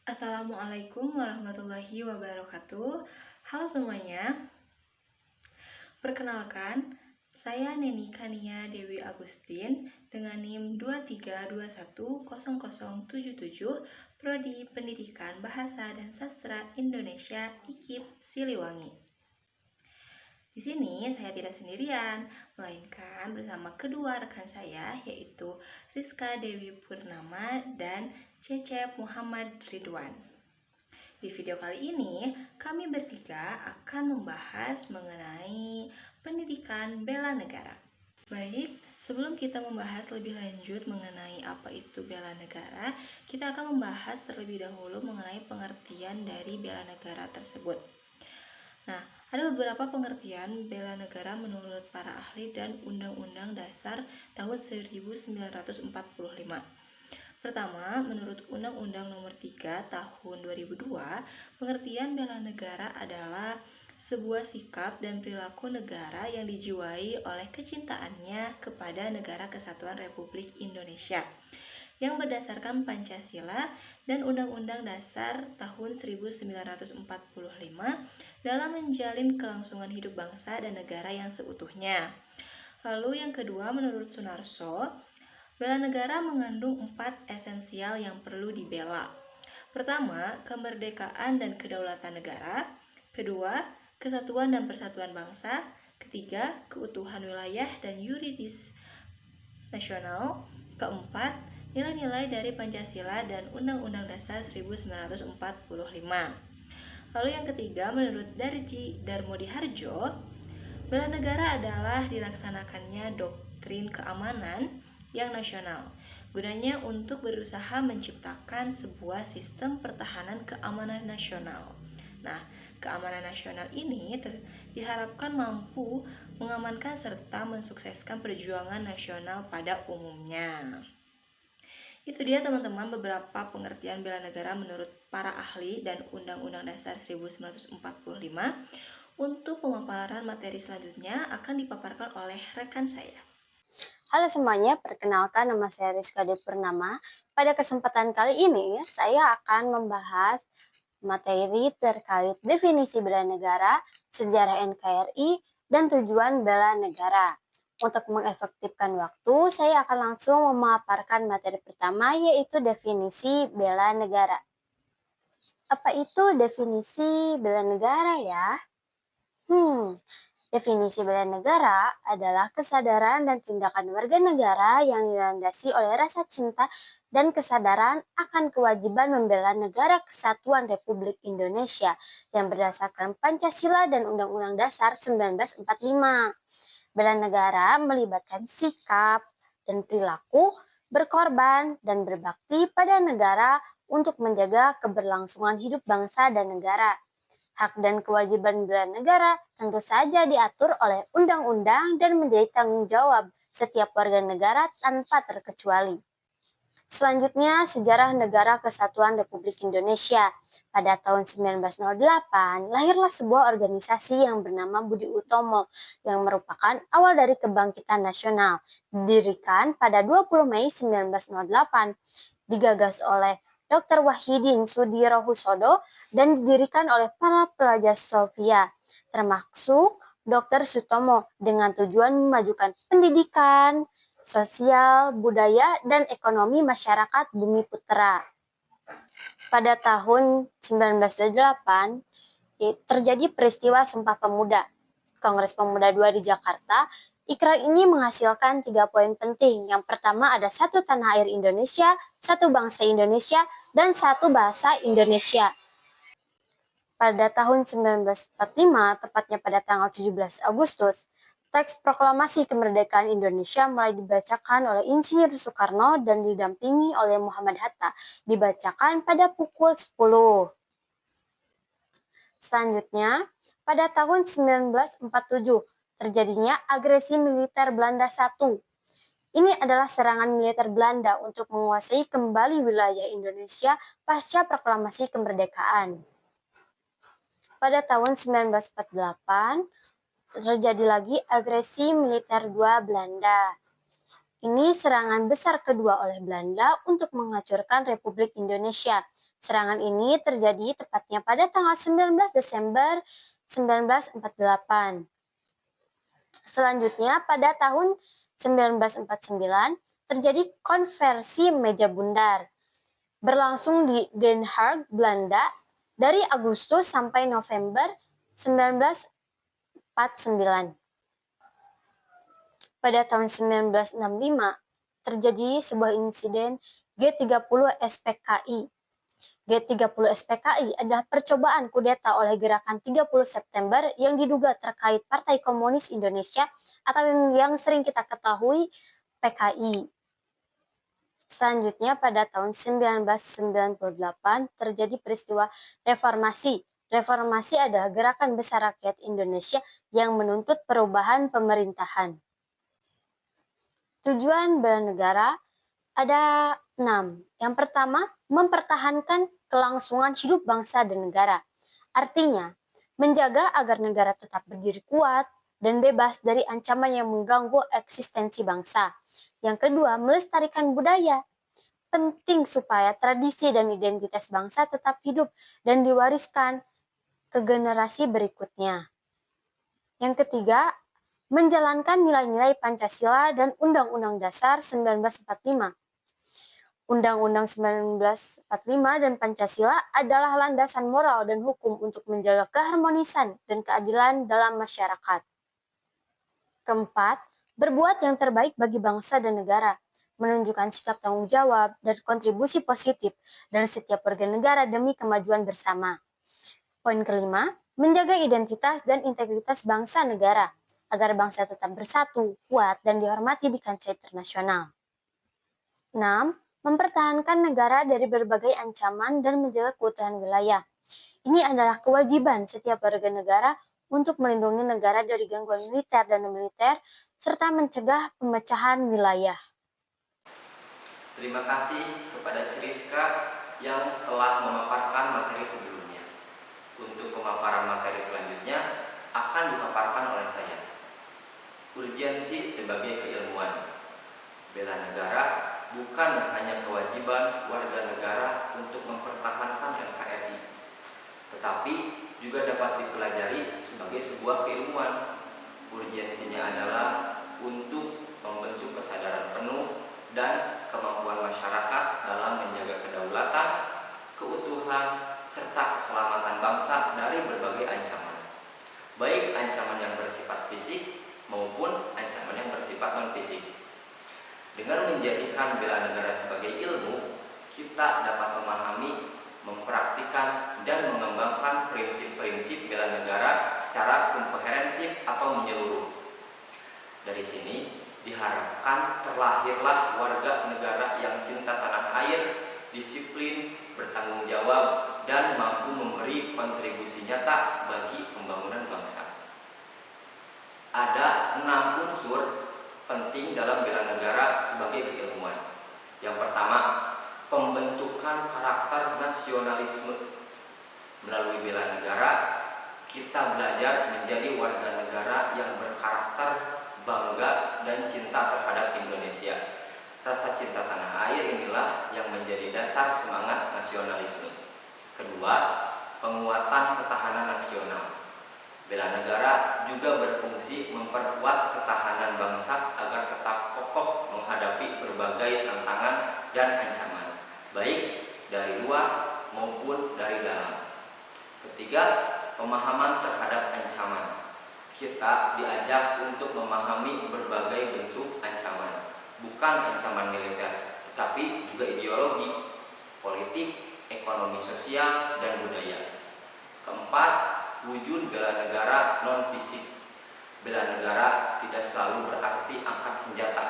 Assalamualaikum warahmatullahi wabarakatuh. Halo semuanya. Perkenalkan, saya Neni Kania Dewi Agustin dengan NIM 23210077, Prodi Pendidikan Bahasa dan Sastra Indonesia IKIP Siliwangi. Di sini saya tidak sendirian, melainkan bersama kedua rekan saya, yaitu Rizka Dewi Purnama dan Cecep Muhammad Ridwan. Di video kali ini, kami bertiga akan membahas mengenai pendidikan bela negara. Baik, sebelum kita membahas lebih lanjut mengenai apa itu bela negara, kita akan membahas terlebih dahulu mengenai pengertian dari bela negara tersebut. Nah, ada beberapa pengertian bela negara menurut para ahli dan Undang-Undang Dasar tahun 1945. Pertama, menurut Undang-Undang Nomor 3 Tahun 2002, pengertian bela negara adalah sebuah sikap dan perilaku negara yang dijiwai oleh kecintaannya kepada Negara Kesatuan Republik Indonesia yang berdasarkan Pancasila dan Undang-Undang Dasar tahun 1945 dalam menjalin kelangsungan hidup bangsa dan negara yang seutuhnya. Lalu yang kedua, menurut Sunarso, bela negara mengandung 4 esensial yang perlu dibela. Pertama, kemerdekaan dan kedaulatan negara. Kedua, kesatuan dan persatuan bangsa. Ketiga, keutuhan wilayah dan yuridis nasional. Keempat, nilai-nilai dari Pancasila dan Undang-Undang Dasar 1945. Lalu yang ketiga, menurut Darji Darmodiharjo, bela negara adalah dilaksanakannya doktrin keamanan yang nasional, gunanya untuk berusaha menciptakan sebuah sistem pertahanan keamanan nasional. Nah, keamanan nasional ini diharapkan mampu mengamankan serta mensukseskan perjuangan nasional pada umumnya. Itu dia teman-teman beberapa pengertian bela negara menurut para ahli dan Undang-Undang Dasar 1945. Untuk pemaparan materi selanjutnya akan dipaparkan oleh rekan saya. Halo semuanya, perkenalkan nama saya Rizka Dewi Purnama. Pada kesempatan kali ini, saya akan membahas materi terkait definisi bela negara, sejarah NKRI, dan tujuan bela negara. Untuk mengefektifkan waktu, saya akan langsung memaparkan materi pertama, yaitu definisi bela negara. Apa itu definisi bela negara ya? Definisi bela negara adalah kesadaran dan tindakan warga negara yang dilandasi oleh rasa cinta dan kesadaran akan kewajiban membela negara kesatuan Republik Indonesia yang berdasarkan Pancasila dan Undang-Undang Dasar 1945. Bela negara melibatkan sikap dan perilaku berkorban dan berbakti pada negara untuk menjaga keberlangsungan hidup bangsa dan negara. Hak dan kewajiban bela negara tentu saja diatur oleh undang-undang dan menjadi tanggung jawab setiap warga negara tanpa terkecuali. Selanjutnya, sejarah Negara Kesatuan Republik Indonesia. Pada tahun 1908, lahirlah sebuah organisasi yang bernama Budi Utomo yang merupakan awal dari kebangkitan nasional. Didirikan pada 20 Mei 1908, digagas oleh Dr. Wahidin Sudirohusodo dan didirikan oleh para pelajar Sofia, termasuk Dr. Sutomo dengan tujuan memajukan pendidikan, sosial, budaya, dan ekonomi masyarakat Bumi Putra. Pada tahun 1928, terjadi peristiwa Sumpah Pemuda, Kongres Pemuda II di Jakarta. Ikrar ini menghasilkan 3 poin penting. Yang pertama ada 1 tanah air Indonesia, 1 bangsa Indonesia, dan 1 bahasa Indonesia. Pada tahun 1945, tepatnya pada tanggal 17 Agustus, teks proklamasi kemerdekaan Indonesia mulai dibacakan oleh Insinyur Soekarno dan didampingi oleh Muhammad Hatta. Dibacakan pada pukul 10. Selanjutnya, pada tahun 1947, terjadinya agresi militer Belanda I. Ini adalah serangan militer Belanda untuk menguasai kembali wilayah Indonesia pasca proklamasi kemerdekaan. Pada tahun 1948, terjadi lagi agresi militer II Belanda. Ini serangan besar kedua oleh Belanda untuk menghancurkan Republik Indonesia. Serangan ini terjadi tepatnya pada tanggal 19 Desember 1948. Selanjutnya, pada tahun 1949, terjadi konversi meja bundar, berlangsung di Den Haag, Belanda, dari Agustus sampai November 1949. Pada tahun 1965, terjadi sebuah insiden G30 SPKI. G30 SPKI adalah percobaan kudeta oleh Gerakan 30 September yang diduga terkait Partai Komunis Indonesia atau yang sering kita ketahui PKI. Selanjutnya pada tahun 1998 terjadi peristiwa reformasi. Reformasi adalah gerakan besar rakyat Indonesia yang menuntut perubahan pemerintahan. Tujuan bela negara ada 6. Yang pertama, mempertahankan kelangsungan hidup bangsa dan negara. Artinya, menjaga agar negara tetap berdiri kuat dan bebas dari ancaman yang mengganggu eksistensi bangsa. Yang kedua, melestarikan budaya. Penting supaya tradisi dan identitas bangsa tetap hidup dan diwariskan ke generasi berikutnya. Yang ketiga, menjalankan nilai-nilai Pancasila dan Undang-Undang Dasar 1945. Undang-Undang 1945 dan Pancasila adalah landasan moral dan hukum untuk menjaga keharmonisan dan keadilan dalam masyarakat. Keempat, berbuat yang terbaik bagi bangsa dan negara, menunjukkan sikap tanggung jawab dan kontribusi positif dari setiap warga negara demi kemajuan bersama. Poin kelima, menjaga identitas dan integritas bangsa negara, agar bangsa tetap bersatu, kuat, dan dihormati di kancah internasional. 6. Mempertahankan negara dari berbagai ancaman dan menjaga keutuhan wilayah. Ini adalah kewajiban setiap warga negara untuk melindungi negara dari gangguan militer dan non-militer, serta mencegah pemecahan wilayah. Terima kasih kepada Ceriska yang telah memaparkan materi sebelumnya. Untuk pemaparan materi selanjutnya akan dipaparkan oleh saya. Urgensi sebagai keilmuan. Bela negara bukan hanya kewajiban warga negara untuk mempertahankan NKRI, tetapi juga dapat dipelajari sebagai sebuah keilmuan. Urgensinya adalah untuk membentuk kesadaran penuh dan kemampuan masyarakat dalam menjaga kedaulatan, keutuhan, serta keselamatan bangsa dari berbagai ancaman, baik ancaman yang bersifat fisik maupun ancaman yang bersifat non-fisik. Dengan menjadikan bela negara sebagai ilmu, kita dapat memahami, mempraktikkan, dan mengembangkan prinsip-prinsip bela negara secara komprehensif atau menyeluruh. Dari sini diharapkan terlahirlah warga negara yang cinta tanah air, disiplin, bertanggung jawab, dan mampu memberi kontribusi nyata bagi pembangunan bangsa. Ada 6 unsur penting dalam bela negara sebagai keilmuan. Yang pertama, pembentukan karakter nasionalisme. Melalui bela negara, kita belajar menjadi warga negara yang berkarakter, bangga, dan cinta terhadap Indonesia. Rasa cinta tanah air inilah yang menjadi dasar semangat nasionalisme. Kedua, penguatan ketahanan nasional. Bela negara juga berfungsi memperkuat ketahanan bangsa agar tetap kokoh menghadapi berbagai tantangan dan ancaman, baik dari luar maupun dari dalam. Ketiga, pemahaman terhadap ancaman. Kita diajak untuk memahami berbagai bentuk ancaman, bukan ancaman militer, tetapi juga ideologi, politik, ekonomi sosial, dan budaya. Keempat, wujud bela negara non-fisik. Bela negara tidak selalu berarti angkat senjata.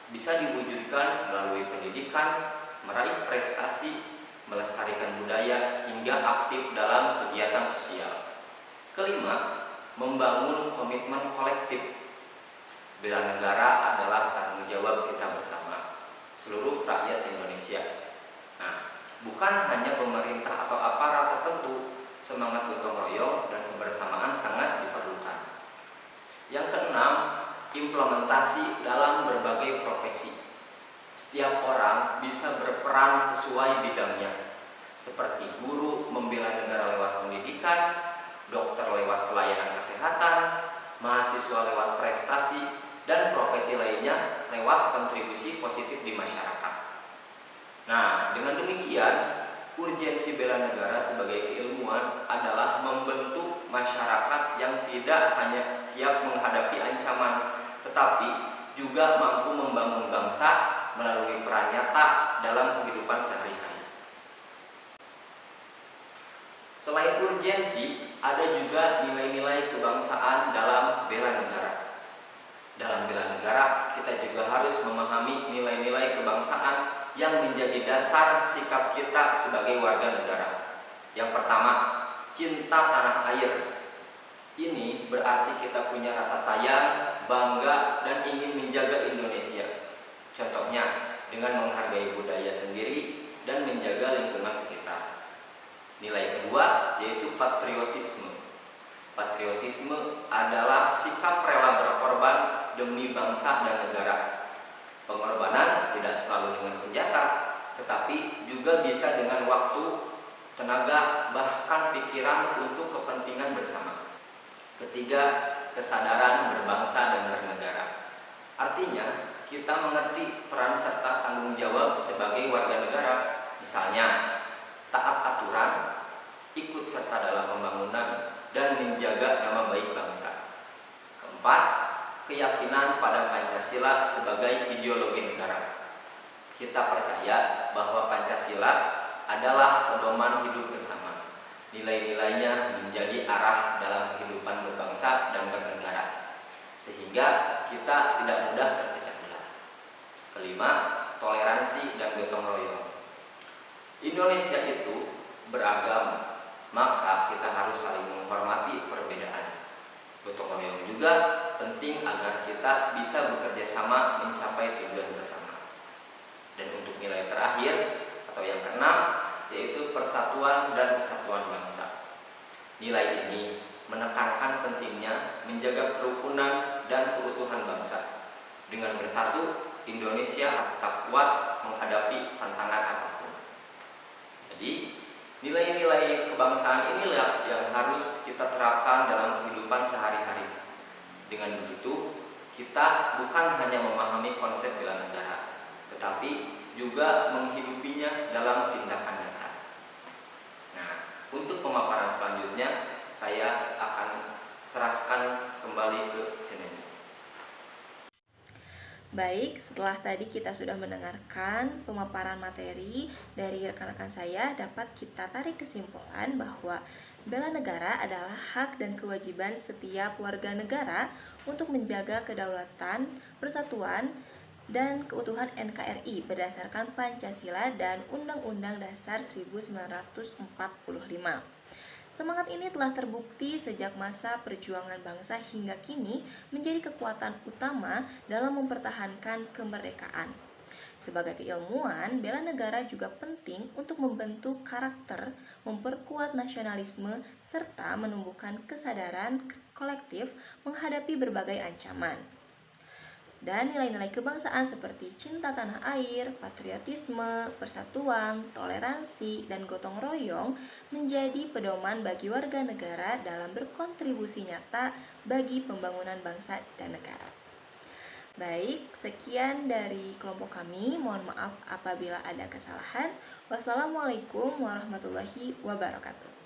Bisa diwujudkan melalui pendidikan, meraih prestasi, melestarikan budaya, hingga aktif dalam kegiatan sosial. Kelima, membangun komitmen kolektif. Bela negara adalah tanggung jawab kita bersama, seluruh rakyat Indonesia. Bukan hanya pemerintah atau aparat tertentu, semangat gotong royong dan kebersamaan sangat diperlukan. Yang keenam, implementasi dalam berbagai profesi. Setiap orang bisa berperan sesuai bidangnya. seperti guru membela negara lewat pendidikan, dokter lewat pelayanan kesehatan, mahasiswa lewat prestasi, dan profesi lainnya lewat kontribusi positif di masyarakat. Nah, dengan demikian, urgensi bela negara sebagai keilmuan adalah membentuk masyarakat yang tidak hanya siap menghadapi ancaman, tetapi juga mampu membangun bangsa melalui peran nyata dalam kehidupan sehari-hari. Selain urgensi, ada juga nilai-nilai kebangsaan dalam bela negara. Dalam bela negara, kita juga harus memahami nilai-nilai kebangsaan yang menjadi dasar sikap kita sebagai warga negara. Yang pertama, cinta tanah air. Ini berarti kita punya rasa sayang, bangga, dan ingin menjaga Indonesia. Contohnya, dengan menghargai budaya sendiri dan menjaga lingkungan sekitar. Nilai kedua yaitu patriotisme. Patriotisme adalah sikap rela berkorban demi bangsa dan negara. Pengorbanan tidak selalu dengan senjata, tetapi juga bisa dengan waktu, tenaga, bahkan pikiran untuk kepentingan bersama. Ketiga, kesadaran berbangsa dan bernegara. Artinya, kita mengerti peran serta tanggung jawab sebagai warga negara, misalnya taat aturan, ikut serta dalam pembangunan, dan menjaga nama baik bangsa. Keempat, keyakinan pada Pancasila sebagai ideologi negara. Kita percaya bahwa Pancasila adalah pedoman hidup bersama. Nilai-nilainya menjadi arah dalam kehidupan berbangsa dan bernegara, sehingga kita tidak mudah terpecah belah. Kelima, toleransi dan gotong royong. Indonesia itu beragam, maka kita harus saling menghormati perbedaan. Gotong royong juga penting agar kita bisa bekerja sama mencapai tujuan bersama. Dan untuk nilai terakhir atau yang keenam, yaitu persatuan dan kesatuan bangsa. Nilai ini menekankan pentingnya menjaga kerukunan dan keutuhan bangsa. Dengan bersatu, Indonesia tetap kuat menghadapi tantangan apapun. Jadi, nilai-nilai kebangsaan inilah yang harus kita terapkan dalam kehidupan sehari-hari. Dengan begitu, kita bukan hanya memahami konsep bela negara, tetapi juga menghidupinya dalam tindakan nyata. Nah, untuk pemaparan selanjutnya, saya akan serahkan kembali ke Ceneni. Baik, setelah tadi kita sudah mendengarkan pemaparan materi dari rekan-rekan saya, dapat kita tarik kesimpulan bahwa bela negara adalah hak dan kewajiban setiap warga negara untuk menjaga kedaulatan, persatuan, dan keutuhan NKRI berdasarkan Pancasila dan Undang-Undang Dasar 1945. Semangat ini telah terbukti sejak masa perjuangan bangsa hingga kini menjadi kekuatan utama dalam mempertahankan kemerdekaan. Sebagai keilmuan, bela negara juga penting untuk membentuk karakter, memperkuat nasionalisme, serta menumbuhkan kesadaran kolektif menghadapi berbagai ancaman. Dan nilai-nilai kebangsaan seperti cinta tanah air, patriotisme, persatuan, toleransi, dan gotong royong menjadi pedoman bagi warga negara dalam berkontribusi nyata bagi pembangunan bangsa dan negara. Baik, sekian dari kelompok kami. Mohon maaf apabila ada kesalahan. Wassalamualaikum warahmatullahi wabarakatuh.